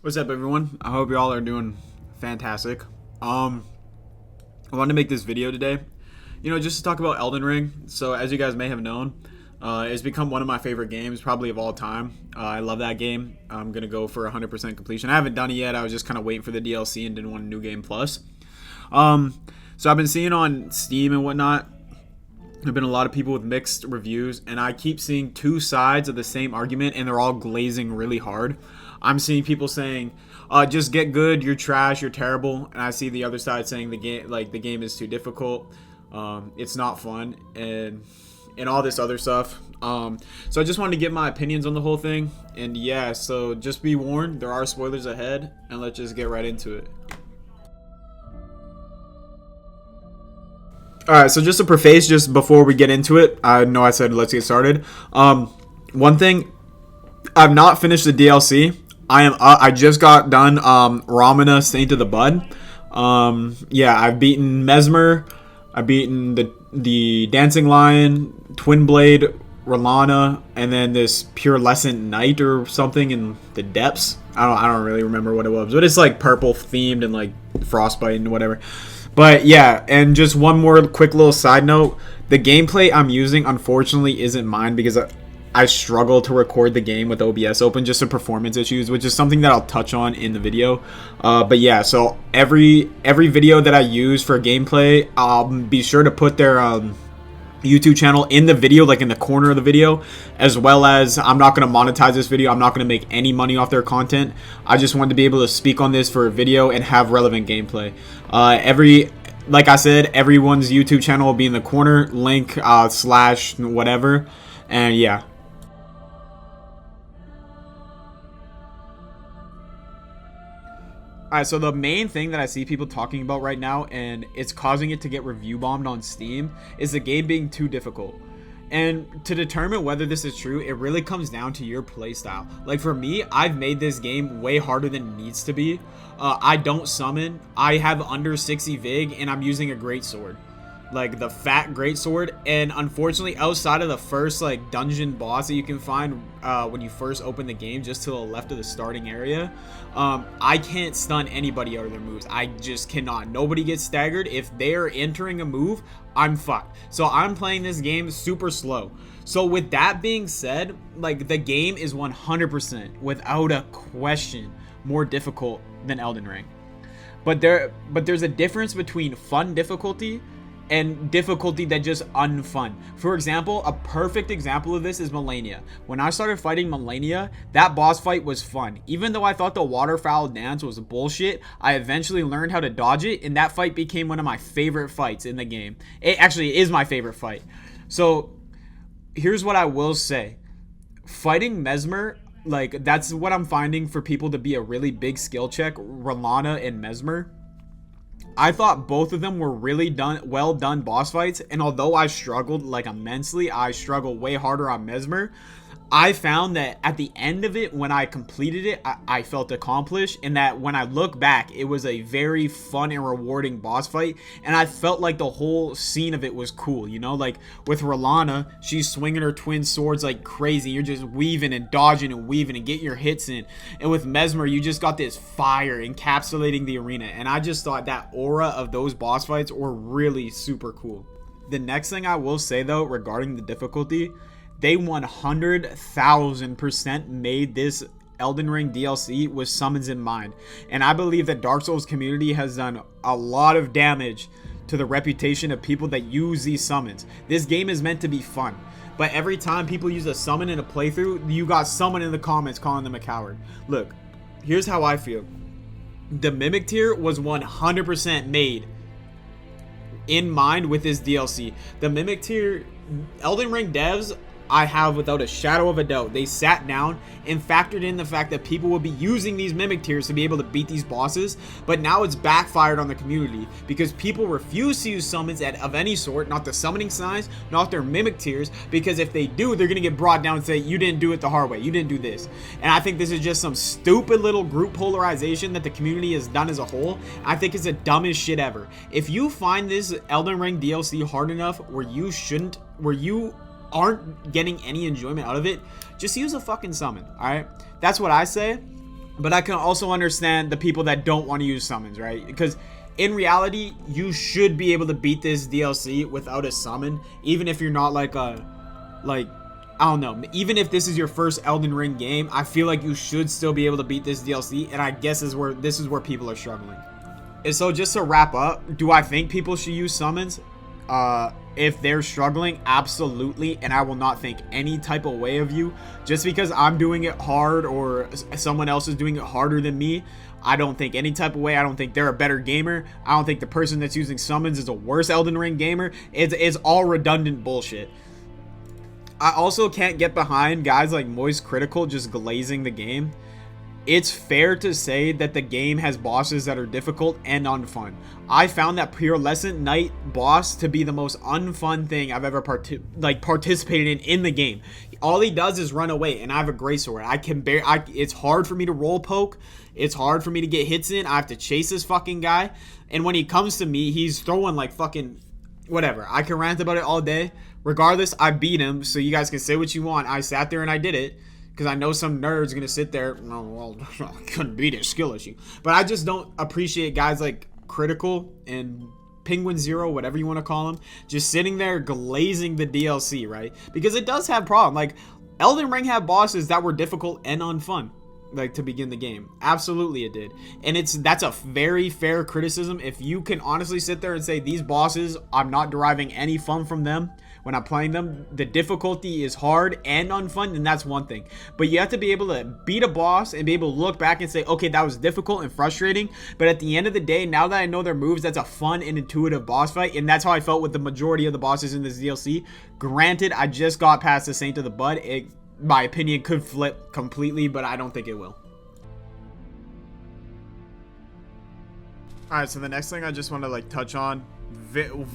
What's up, everyone? I hope y'all are doing fantastic. I wanted to make this video today, just to talk about Elden Ring. So, as you guys may have known, it's become one of my favorite games, probably of all time. I love that game. I'm gonna go for 100% completion. I haven't done it yet. I was just kind of waiting for the DLC and didn't want a new game plus. So I've been seeing on Steam and whatnot. There've been a lot of people with mixed reviews, and I keep seeing two sides of the same argument, and they're all glazing really hard. I'm seeing people saying, "Just get good. You're trash. You're terrible," and I see the other side saying the game is too difficult. It's not fun, and all this other stuff. So I just wanted to give my opinions on the whole thing, and yeah. So just be warned, there are spoilers ahead, and let's just get right into it. Alright, so just a preface, just before we get into it, I know I said let's get started. One thing, I've not finished the DLC. I just got done Ramana Saint of the Bud. Yeah, I've beaten Mesmer. I've beaten the Dancing Lion, Twin Blade, Rolana, and then this Purulescent Knight or something in the depths. I don't really remember what it was, but it's like purple themed and like frostbite and whatever. But yeah, and just one more quick little side note. The gameplay I'm using, unfortunately, isn't mine because I struggle to record the game with OBS open just to performance issues, which is something that I'll touch on in the video. But yeah, so every video that I use for gameplay, I'll be sure to put their YouTube channel in the video, like in the corner of the video, as well as I'm not going to monetize this video. I'm not going to make any money off their content. I just wanted to be able to speak on this for a video and have relevant gameplay. Like I said, everyone's YouTube channel will be in the corner, link slash whatever, and yeah. Alright, so the main thing that I see people talking about right now, and it's causing it to get review bombed on Steam, is the game being too difficult. And to determine whether this is true, it really comes down to your playstyle. Like for me, I've made this game way harder than it needs to be. I don't summon. I have under 60 Vig, and I'm using a greatsword. Like the fat greatsword, and unfortunately outside of the first like dungeon boss that you can find when you first open the game, just to the left of the starting area, I can't stun anybody out of their moves. I just cannot. Nobody gets staggered. If they're entering a move, I'm fucked. So I'm playing this game super slow. So with that being said, like the game is 100% without a question more difficult than Elden Ring. But there's a difference between fun difficulty and difficulty that just unfun. For example, a perfect example of this is Melania. When I started fighting Melania, that boss fight was fun. Even though I thought the waterfowl dance was bullshit, I eventually learned how to dodge it, and that fight became one of my favorite fights in the game. It actually is my favorite fight. So here's what I will say. Fighting Mesmer, like that's what I'm finding for people to be a really big skill check, Rolana and Mesmer. I thought both of them were really well done boss fights, and although I struggled like immensely, I struggled way harder on Mesmer. I found that at the end of it, when I completed it, I felt accomplished, and that when I look back, it was a very fun and rewarding boss fight, and I felt like the whole scene of it was cool, like with Rolana, she's swinging her twin swords like crazy. You're just weaving and dodging and weaving and getting your hits in, and with Mesmer, you just got this fire encapsulating the arena, and I just thought that aura of those boss fights were really super cool. The next thing I will say though regarding the difficulty, they 100,000% made this Elden Ring DLC with summons in mind. And I believe that Dark Souls community has done a lot of damage to the reputation of people that use these summons. This game is meant to be fun. But every time people use a summon in a playthrough, you got someone in the comments calling them a coward. Look, here's how I feel. The Mimic Tier was 100% made in mind with this DLC. The Mimic Tier, Elden Ring devs, I have without a shadow of a doubt, they sat down and factored in the fact that people would be using these mimic tiers to be able to beat these bosses, but now it's backfired on the community because people refuse to use summons of any sort, not the summoning signs, not their mimic tiers, because if they do, they're gonna get brought down and say, you didn't do it the hard way, you didn't do this. And I think this is just some stupid little group polarization that the community has done as a whole. I think it's the dumbest shit ever. If you find this Elden Ring DLC hard enough where you aren't getting any enjoyment out of it, just use a fucking summon. All right, that's what I say. But I can also understand the people that don't want to use summons, right? Because in reality, you should be able to beat this DLC without a summon, even if you're not like a, like, I don't know, even if this is your first Elden Ring game, I feel like you should still be able to beat this DLC, and I guess this is where people are struggling. And so just to wrap up, do I think people should use summons? If they're struggling, absolutely, and I will not think any type of way of you. Just because I'm doing it hard or someone else is doing it harder than me, I don't think any type of way. I don't think they're a better gamer. I don't think the person that's using summons is a worse Elden Ring gamer. It's all redundant bullshit. I also can't get behind guys like Moist Critical just glazing the game. It's fair to say that the game has bosses that are difficult and unfun. I found that Pearlescent Knight boss to be the most unfun thing I've ever participated in the game. All he does is run away, and I have a greatsword. It's hard for me to roll poke. It's hard for me to get hits in. I have to chase this fucking guy, and when he comes to me, he's throwing like fucking whatever. I can rant about it all day. Regardless, I beat him, so you guys can say what you want. I sat there and I did it. Because I know some nerds are going to sit there, oh, well, I couldn't beat it, skill issue. But I just don't appreciate guys like Critical and Penguin Zero, whatever you want to call them, just sitting there glazing the DLC, right? Because it does have problems. Like, Elden Ring had bosses that were difficult and unfun, like, to begin the game. Absolutely it did. And that's a very fair criticism. If you can honestly sit there and say, these bosses, I'm not deriving any fun from them, when I'm playing them, the difficulty is hard and unfun, then that's one thing. But you have to be able to beat a boss and be able to look back and say, okay, that was difficult and frustrating, but at the end of the day, now that I know their moves, that's a fun and intuitive boss fight, and that's how I felt with the majority of the bosses in this DLC. Granted, I just got past the Saint of the Bud. My opinion could flip completely, but I don't think it will. Alright, so the next thing I just want to like touch on,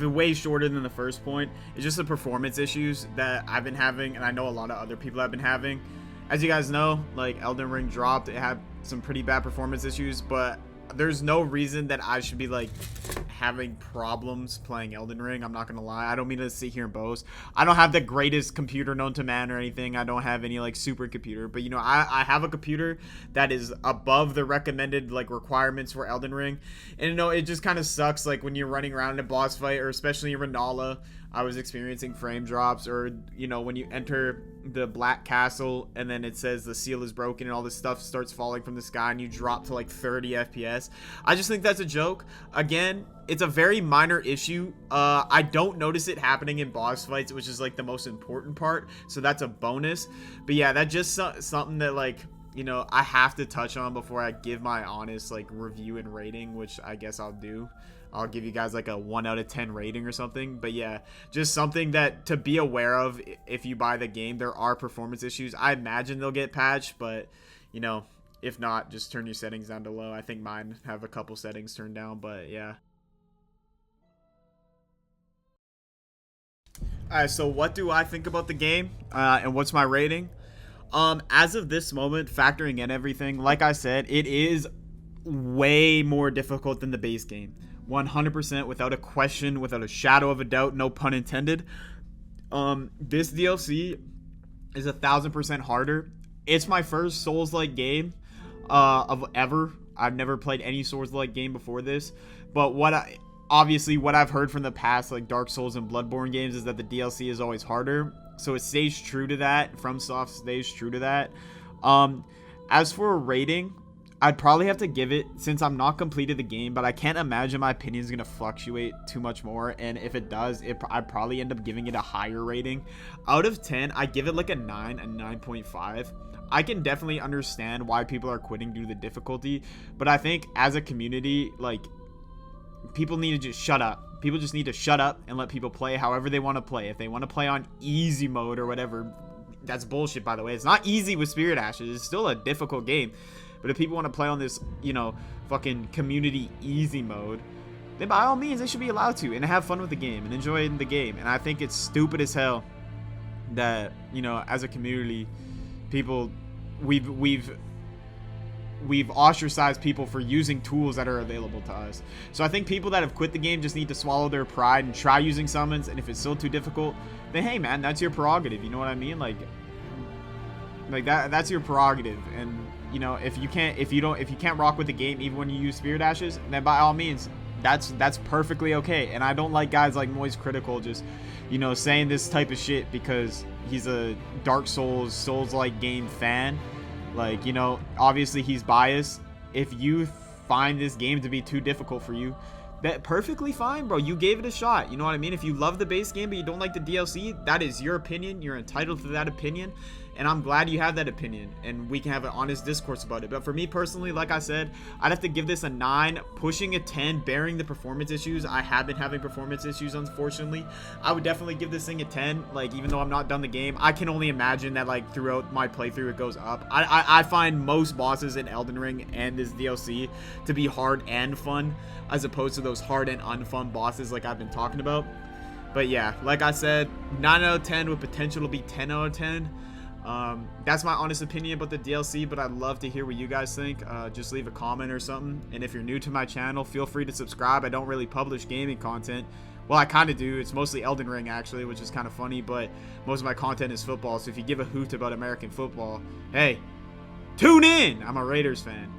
way shorter than the first point, is just the performance issues that I've been having, and I know a lot of other people have been having. As you guys know, like, Elden Ring dropped, it had some pretty bad performance issues, but there's no reason that I should be like having problems playing Elden Ring. I'm not gonna lie, I don't mean to sit here and boast. I don't have the greatest computer known to man or anything. I don't have any like super computer, but you know, I have a computer that is above the recommended like requirements for Elden Ring. And you know, it just kind of sucks, like when you're running around in a boss fight, or especially in Renala, I was experiencing frame drops, or you know, when you enter the Black Castle and then it says the seal is broken and all this stuff starts falling from the sky and you drop to like 30 FPS. I just think that's a joke. Again, it's a very minor issue. I don't notice it happening in boss fights, which is like the most important part, so that's a bonus. But yeah, that's just something that, like, you know, I have to touch on before I give my honest like review and rating, which I guess I'll do. I'll give you guys like a 1 out of 10 rating or something. But yeah, just something that to be aware of if you buy the game. There are performance issues. I imagine they'll get patched, but you know, if not, just turn your settings down to low. I think mine have a couple settings turned down, but yeah. Alright, so what do I think about the game? And what's my rating? As of this moment, factoring in everything, like I said, it is way more difficult than the base game. 100%, without a question, without a shadow of a doubt, no pun intended. This DLC is 1000% harder. It's my first Souls-like game of ever. I've never played any Souls-like game before this, but obviously what I've heard from the past like Dark Souls and Bloodborne games is that the DLC is always harder, so it stays true to that. FromSoft stays true to that. As for a rating, I'd probably have to give it, since I'm not completed the game, but I can't imagine my opinion is going to fluctuate too much more, and if it does, I'd probably end up giving it a higher rating. Out of 10, I give it like a 9, a 9.5. I can definitely understand why people are quitting due to the difficulty, but I think as a community, like, people need to just shut up. People just need to shut up and let people play however they want to play. If they want to play on easy mode or whatever, that's bullshit, by the way. It's not easy with Spirit Ashes. It's still a difficult game. But if people want to play on this, you know, fucking community easy mode, then by all means, they should be allowed to and have fun with the game and enjoy the game. And I think it's stupid as hell that, you know, as a community, people, we've ostracized people for using tools that are available to us. So I think people that have quit the game just need to swallow their pride and try using summons. And if it's still too difficult, then hey man, that's your prerogative. You know what I mean? Like, Like that's your prerogative. And you know, if you can't rock with the game even when you use Spirit Ashes, then by all means, that's perfectly okay. And I don't like guys like Moist Critical just, you know, saying this type of shit because he's a Dark Souls-like game fan. Like, you know, obviously he's biased. If you find this game to be too difficult for you, that perfectly fine, bro. You gave it a shot. You know what I mean? If you love the base game but you don't like the DLC, that is your opinion. You're entitled to that opinion. And I'm glad you have that opinion, and we can have an honest discourse about it. But for me personally, like I said, I'd have to give this a 9, pushing a 10, bearing the performance issues. I have been having performance issues, unfortunately. I would definitely give this thing a 10. Like, even though I'm not done the game, I can only imagine that, like, throughout my playthrough, it goes up. I find most bosses in Elden Ring and this DLC to be hard and fun, as opposed to those hard and unfun bosses like I've been talking about. But yeah, like I said, 9 out of 10 with potential to be 10 out of 10. That's my honest opinion about the DLC, but I'd love to hear what you guys think. Just leave a comment or something. And if you're new to my channel, feel free to subscribe. I don't really publish gaming content. Well, I kind of do. It's mostly Elden Ring, actually, which is kind of funny, but most of my content is football. So if you give a hoot about American football, hey, tune in. I'm a Raiders fan.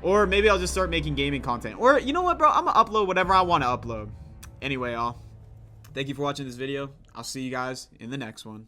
Or maybe I'll just start making gaming content. Or, you know what, bro? I'm going to upload whatever I want to upload. Anyway, y'all, thank you for watching this video. I'll see you guys in the next one.